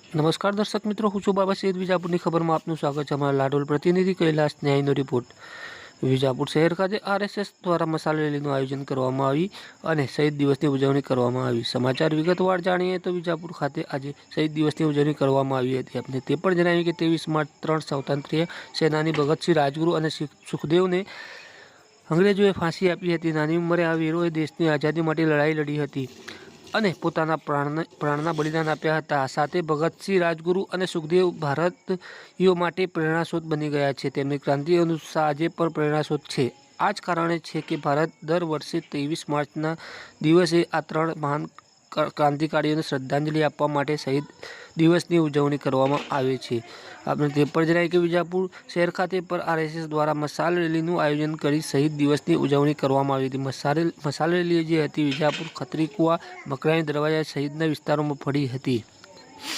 નમસ્કાર દર્શક મિત્રો, હું છું બાબા સૈયદ. વિજાપુરની ખબરમાં આપનું સ્વાગત છે. અમારા લાડોલ પ્રતિનિધિ કૈલાસ ન્યાયનો રિપોર્ટ. વિજાપુર શહેર ખાતે આરએસએસ દ્વારા મસાલ રેલીનું આયોજન કરવામાં આવી અને શહીદ દિવસની ઉજવણી કરવામાં આવી. સમાચાર વિગતવાર જાણીએ તો વિજાપુર ખાતે આજે શહીદ દિવસની ઉજવણી કરવામાં આવી હતી. આપણે તે પણ જણાવ્યું કે 23 માર્ચ 3 સ્વાતંત્ર્ય સેનાની ભગતસિંહ રાજગુરુ અને સુખદેવને અંગ્રેજોએ ફાંસી આપી હતી. નાની ઉંમરે આ વીરોએ દેશની આઝાદી માટે લડાઈ લડી હતી અને પોતાના પ્રાણના બલિદાન આપ્યા હતા. સાથે ભગતસિંહ રાજગુરુ અને સુખદેવ ભારતીયો માટે પ્રેરણાસ્ત્રોત બની ગયા છે. તેમની ક્રાંતિ અનુસાર આજે પણ પ્રેરણાસ્ત્રોત છે. આ જ કારણે છે કે ભારત દર વર્ષે 23 માર્ચના દિવસે આ ત્રણ મહાન ક્રાંતિકારીઓને શ્રદ્ધાંજલિ આપવા માટે શહીદ દિવસની ઉજવણી કરવામાં આવે છે. આપણે તે પણ જણાવીએ કે વિજાપુર શહેર ખાતે પર આરએસએસ દ્વારા મસાલ રેલીનું આયોજન કરી શહીદ દિવસની ઉજવણી કરવામાં આવી હતી. મસાલ રેલી જે હતી વિજાપુર, ખત્રીકુવા, મકરાણી દરવાજા સહિતના વિસ્તારોમાં ફળી હતી.